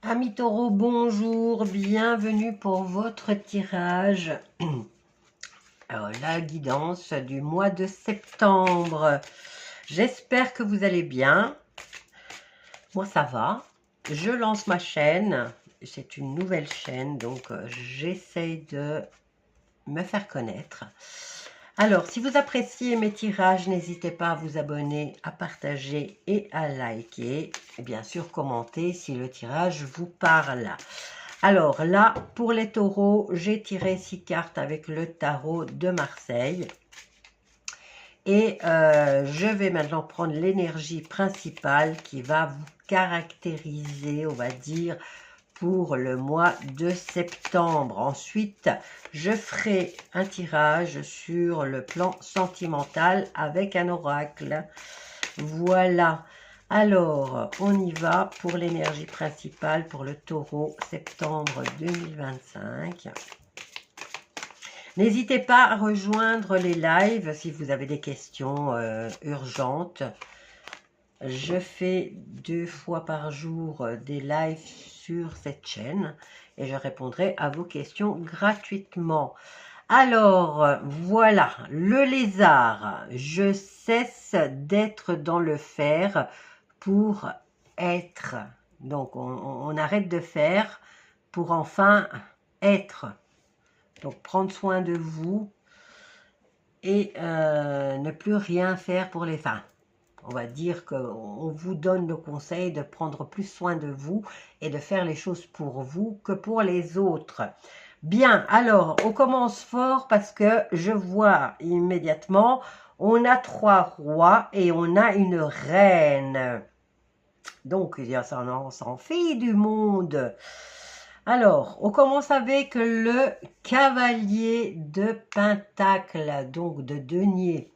Amis taureaux, bonjour, bienvenue pour votre tirage. Alors, la guidance du mois de septembre. J'espère que vous allez bien. Moi, ça va. Je lance ma chaîne. C'est une nouvelle chaîne, donc j'essaye de me faire connaître. Alors, si vous appréciez mes tirages, n'hésitez pas à vous abonner, à partager et à liker. Et bien sûr, commenter si le tirage vous parle. Alors là, pour les taureaux, j'ai tiré 6 cartes avec le tarot de Marseille. Et je vais maintenant prendre l'énergie principale qui va vous caractériser, on va dire, pour le mois de septembre. Ensuite, je ferai un tirage sur le plan sentimental avec un oracle. Voilà. Alors, on y va pour l'énergie principale pour le taureau septembre 2025. N'hésitez pas à rejoindre les lives si vous avez des questions urgentes. Je fais 2 fois par jour des lives sur cette chaîne et je répondrai à vos questions gratuitement. Alors, voilà, le lézard. Je cesse d'être dans le faire pour être. Donc, on arrête de faire pour enfin être. Donc, prendre soin de vous et ne plus rien faire pour les femmes. On va dire qu'on vous donne le conseil de prendre plus soin de vous et de faire les choses pour vous que pour les autres. Bien, alors, on commence fort parce que je vois immédiatement, on a 3 rois et on a une reine. Donc, on s'en fait du monde. Alors, on commence avec le cavalier de Pentacle, donc de denier,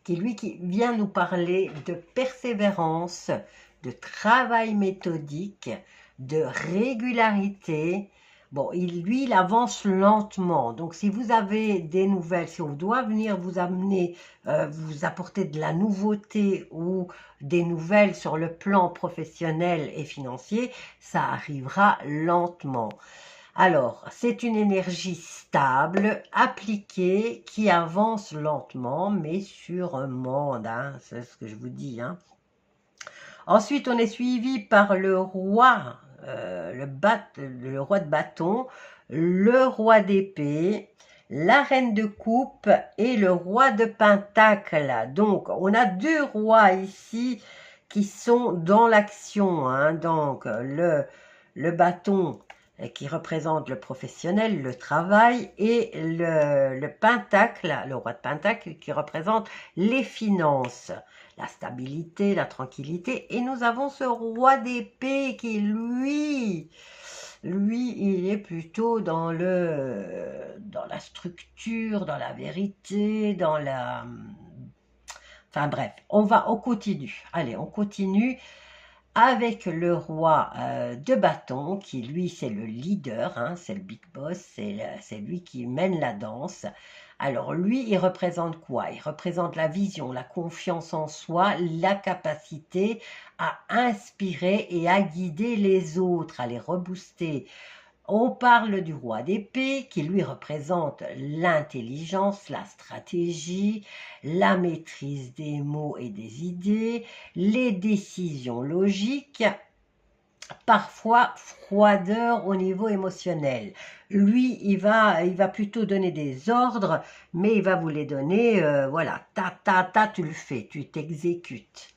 qui lui qui vient nous parler de persévérance, de travail méthodique, de régularité. Bon, il avance lentement. Donc, si vous avez des nouvelles, si on doit venir vous amener, vous apporter de la nouveauté ou des nouvelles sur le plan professionnel et financier, ça arrivera lentement. Alors, c'est une énergie stable, appliquée, qui avance lentement, mais sûrement, hein, c'est ce que je vous dis. Hein. Ensuite, on est suivi par le roi, le roi de bâton, le roi d'épée, la reine de coupe et le roi de pentacle. Donc, on a 2 rois ici qui sont dans l'action. Hein. Donc, le bâton qui représente le professionnel, le travail, et le pentacle, le roi de pentacle, qui représente les finances, la stabilité, la tranquillité. Et nous avons ce roi d'épée qui, lui, il est plutôt dans la structure, dans la vérité, dans la... Enfin bref, on continue. Allez, on continue avec le roi de bâton, qui lui c'est le leader, hein, c'est le big boss, c'est lui qui mène la danse. Alors lui, il représente quoi? Il représente la vision, la confiance en soi, la capacité à inspirer et à guider les autres, à les rebooster. On parle du roi d'épée qui lui représente l'intelligence, la stratégie, la maîtrise des mots et des idées, les décisions logiques, parfois froideur au niveau émotionnel. Lui, il va plutôt donner des ordres, mais il va vous les donner, voilà, tu le fais, tu t'exécutes.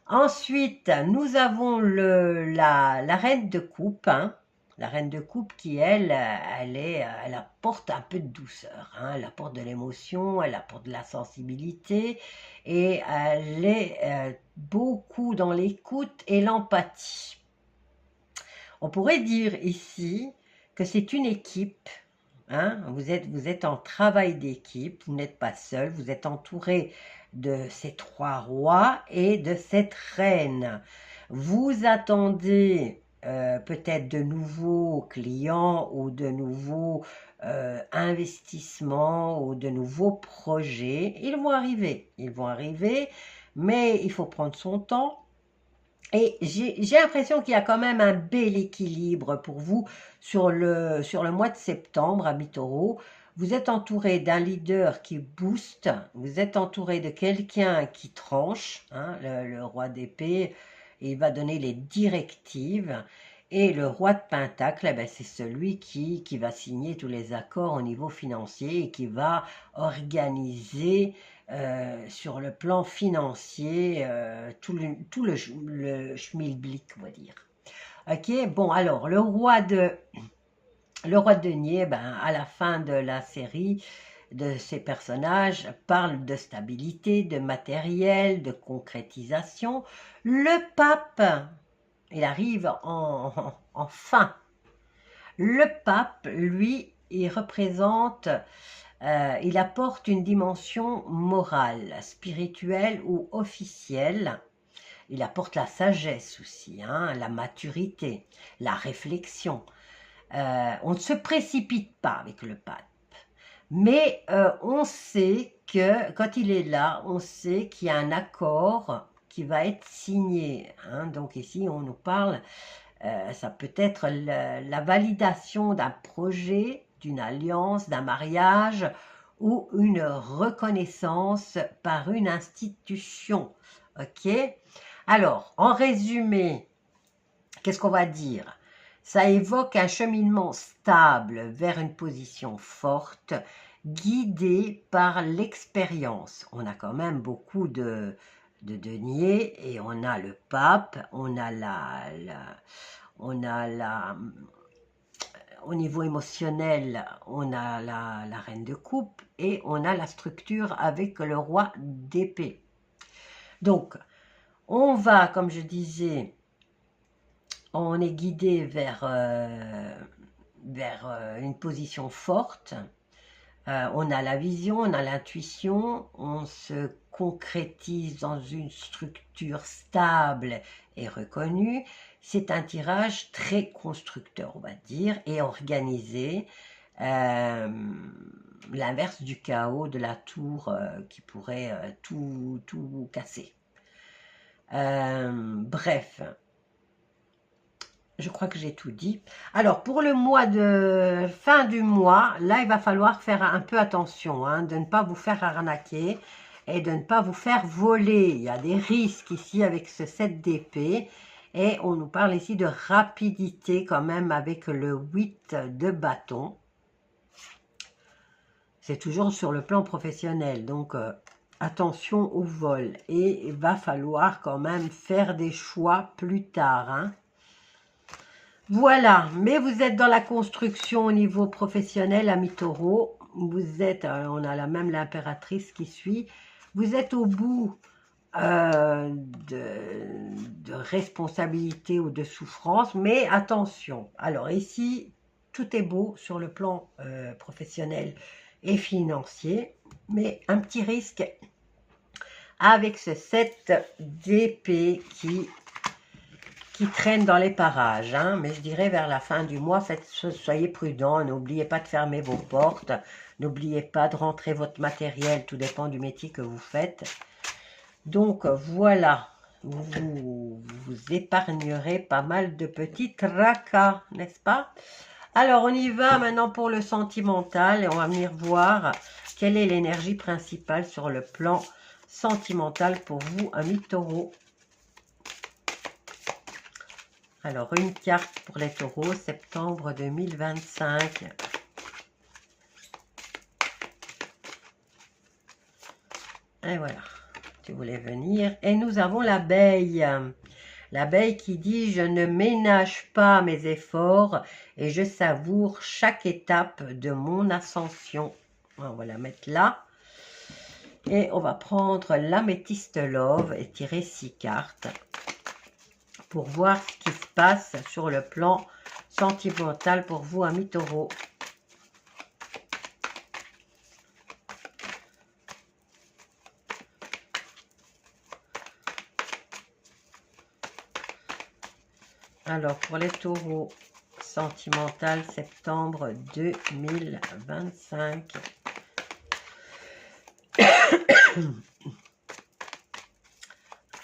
Ensuite, nous avons la reine de coupe, hein. La reine de coupe qui, elle apporte un peu de douceur, hein. Elle apporte de l'émotion, elle apporte de la sensibilité et elle est beaucoup dans l'écoute et l'empathie. On pourrait dire ici que c'est une équipe, hein. Vous êtes en travail d'équipe, vous n'êtes pas seul, vous êtes entouré de ces 3 rois et de cette reine. Vous attendez peut-être de nouveaux clients ou de nouveaux investissements ou de nouveaux projets. Ils vont arriver, mais il faut prendre son temps. Et j'ai l'impression qu'il y a quand même un bel équilibre pour vous sur le mois de septembre à mi-taureau. Vous êtes entouré d'un leader qui booste, vous êtes entouré de quelqu'un qui tranche, hein, le roi d'épée, il va donner les directives. Et le roi de Pentacle, eh ben, c'est celui qui va signer tous les accords au niveau financier et qui va organiser sur le plan financier, le schmilblick, on va dire. Ok, bon, alors, le roi de denier, ben, à la fin de la série, de ces personnages, parle de stabilité, de matériel, de concrétisation. Le pape, il arrive en fin. Le pape, lui, il représente il apporte une dimension morale, spirituelle ou officielle. Il apporte la sagesse aussi, hein, la maturité, la réflexion. On ne se précipite pas avec le pape, mais on sait que quand il est là, on sait qu'il y a un accord qui va être signé. Hein. Donc ici, on nous parle, ça peut être la validation d'un projet, d'une alliance, d'un mariage ou une reconnaissance par une institution. Ok? Alors, en résumé, qu'est-ce qu'on va dire? Ça évoque un cheminement stable vers une position forte, guidé par l'expérience. On a quand même beaucoup de deniers et on a le pape, on a au niveau émotionnel, on a la reine de coupe et on a la structure avec le roi d'épée. Donc, on va, comme je disais, on est guidé vers une position forte. On a la vision, on a l'intuition, on se concrétise dans une structure stable et reconnue. C'est un tirage très constructeur, on va dire, et organisé. L'inverse du chaos de la tour qui pourrait tout casser. Bref, je crois que j'ai tout dit. Alors, pour le mois de fin du mois, là, il va falloir faire un peu attention, hein, de ne pas vous faire arnaquer et de ne pas vous faire voler. Il y a des risques ici avec ce 7 d'épée. Et on nous parle ici de rapidité quand même avec le 8 de bâton. C'est toujours sur le plan professionnel, donc attention au vol. Et il va falloir quand même faire des choix plus tard, hein. Voilà, mais vous êtes dans la construction au niveau professionnel à mi-taureau. Vous êtes, on a même l'impératrice qui suit. Vous êtes au bout de responsabilité ou de souffrance, mais attention. Alors ici, tout est beau sur le plan professionnel et financier, mais un petit risque avec ce 7 d'épée qui traîne dans les parages, hein, mais je dirais vers la fin du mois, soyez prudents, n'oubliez pas de fermer vos portes, n'oubliez pas de rentrer votre matériel, tout dépend du métier que vous faites. Donc voilà, vous épargnerez pas mal de petits tracas, n'est-ce pas? Alors on y va maintenant pour le sentimental et on va venir voir quelle est l'énergie principale sur le plan sentimental pour vous, amis taureaux. Alors, une carte pour les taureaux, septembre 2025. Et voilà, tu voulais venir. Et nous avons l'abeille. L'abeille qui dit « Je ne ménage pas mes efforts et je savoure chaque étape de mon ascension. » On va la mettre là. Et on va prendre l'améthyste love et tirer 6 cartes pour voir ce qui se passe sur le plan sentimental pour vous, amis taureaux. Alors, pour les taureaux, sentimental, septembre 2025.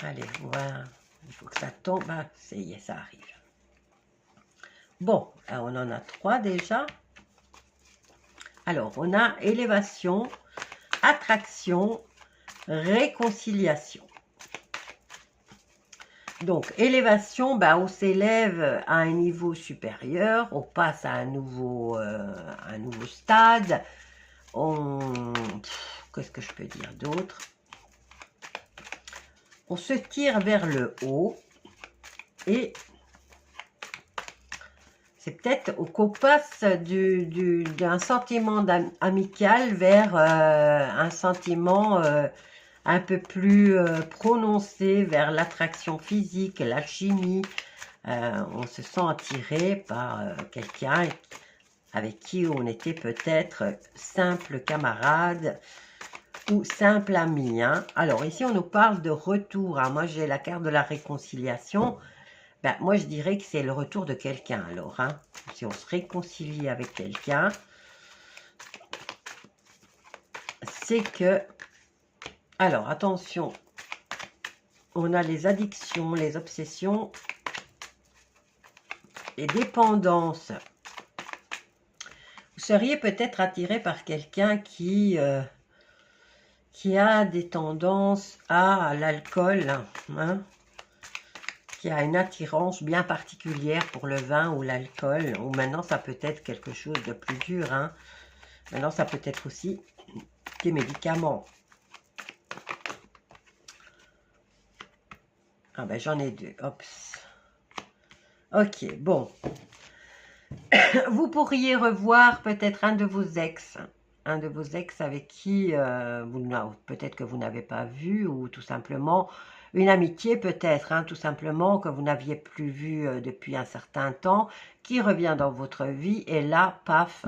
Allez, Il faut que ça tombe. Ah, ça y est, ça arrive. Bon, on en a 3 déjà. Alors, on a élévation, attraction, réconciliation. Donc, élévation, on s'élève à un niveau supérieur, on passe à un nouveau stade. Qu'est-ce que je peux dire d'autre? On se tire vers le haut et c'est peut-être qu'on passe d'un sentiment amical vers un sentiment un peu plus prononcé, vers l'attraction physique, l'alchimie. On se sent attiré par quelqu'un avec qui on était peut-être simple camarade ou simple ami. Hein. Alors ici, on nous parle de retour. Hein. Moi, j'ai la carte de la réconciliation. Moi, je dirais que c'est le retour de quelqu'un, alors. Hein. Si on se réconcilie avec quelqu'un, c'est que... Alors, attention, on a les addictions, les obsessions, les dépendances. Vous seriez peut-être attiré par quelqu'un qui a des tendances à l'alcool, hein, qui a une attirance bien particulière pour le vin ou l'alcool, ou maintenant ça peut être quelque chose de plus dur. Hein. Maintenant ça peut être aussi des médicaments. Ah j'en ai 2. Ops. Ok, bon. Vous pourriez revoir peut-être un de vos ex avec qui peut-être que vous n'avez pas vu, ou tout simplement une amitié peut-être, hein, tout simplement que vous n'aviez plus vu depuis un certain temps, qui revient dans votre vie, et là, paf,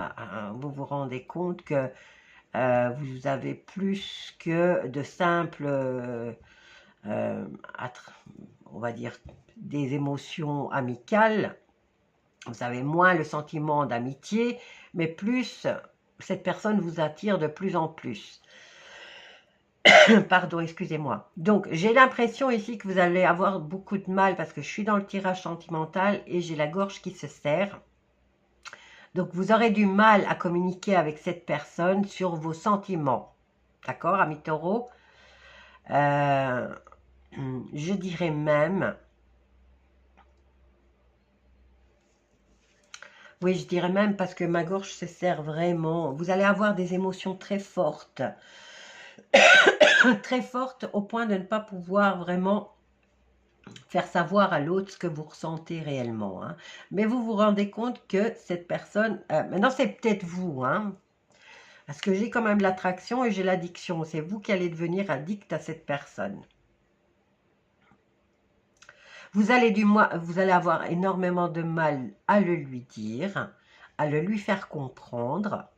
vous vous rendez compte que vous avez plus que de simples, on va dire, des émotions amicales. Vous avez moins le sentiment d'amitié, mais plus, cette personne vous attire de plus en plus. Pardon, excusez-moi. Donc, j'ai l'impression ici que vous allez avoir beaucoup de mal, parce que je suis dans le tirage sentimental et j'ai la gorge qui se serre. Donc, vous aurez du mal à communiquer avec cette personne sur vos sentiments. D'accord, amis taureaux? Je dirais même... Oui, je dirais même, parce que ma gorge se serre vraiment. Vous allez avoir des émotions très fortes. Très fortes au point de ne pas pouvoir vraiment faire savoir à l'autre ce que vous ressentez réellement. Hein. Mais vous vous rendez compte que cette personne... maintenant, c'est peut-être vous. Hein, parce que j'ai quand même l'attraction et j'ai l'addiction. C'est vous qui allez devenir addict à cette personne. Vous allez avoir énormément de mal à le lui dire, à le lui faire comprendre.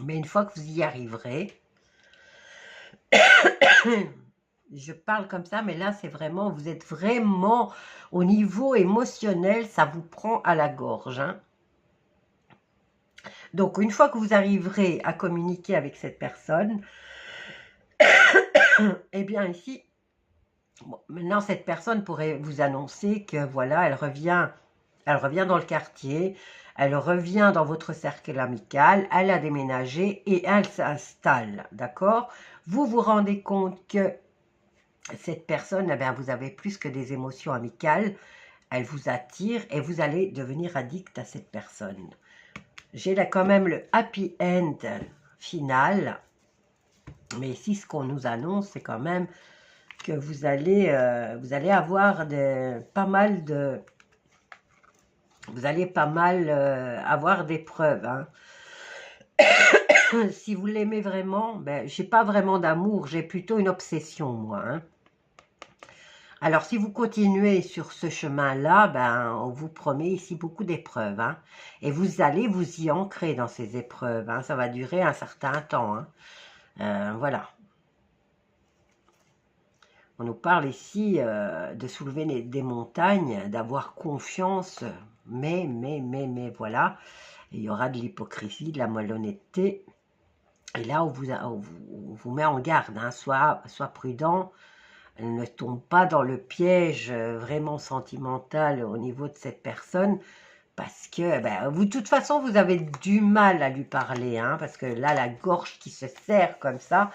Mais une fois que vous y arriverez, je parle comme ça, mais là c'est vraiment, vous êtes vraiment au niveau émotionnel, ça vous prend à la gorge. Hein. Donc une fois que vous arriverez à communiquer avec cette personne, eh bien ici, bon, maintenant cette personne pourrait vous annoncer que voilà, elle revient dans le quartier, elle revient dans votre cercle amical, elle a déménagé et elle s'installe, d'accord? Vous vous rendez compte que cette personne, eh bien, vous avez plus que des émotions amicales, elle vous attire et vous allez devenir addict à cette personne. J'ai là quand même le happy end final, mais ici ce qu'on nous annonce, c'est quand même que vous allez avoir pas mal avoir des preuves. Hein. Si vous l'aimez vraiment, j'ai pas vraiment d'amour, j'ai plutôt une obsession, moi. Hein. Alors, si vous continuez sur ce chemin-là, on vous promet ici beaucoup d'épreuves. Hein, et vous allez vous y ancrer dans ces épreuves. Hein, ça va durer un certain temps. Hein. Voilà. On nous parle ici de soulever des montagnes, d'avoir confiance, mais voilà. Il y aura de l'hypocrisie, de la malhonnêteté. Et là, on vous met en garde. Hein, soit prudent. ne tombe pas dans le piège vraiment sentimental au niveau de cette personne, parce que ben, vous, de toute façon, vous avez du mal à lui parler, hein, parce que là, la gorge qui se serre comme ça,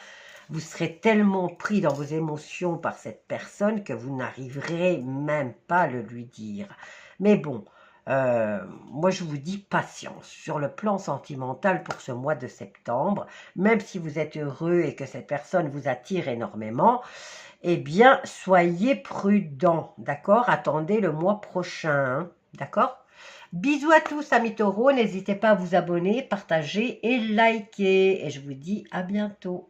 vous serez tellement pris dans vos émotions par cette personne que vous n'arriverez même pas à le lui dire. Mais bon, moi je vous dis patience sur le plan sentimental pour ce mois de septembre, même si vous êtes heureux et que cette personne vous attire énormément, eh bien soyez prudent, d'accord? Attendez le mois prochain, hein, d'accord? Bisous à tous amis taureaux, n'hésitez pas à vous abonner, partager et liker, et je vous dis à bientôt.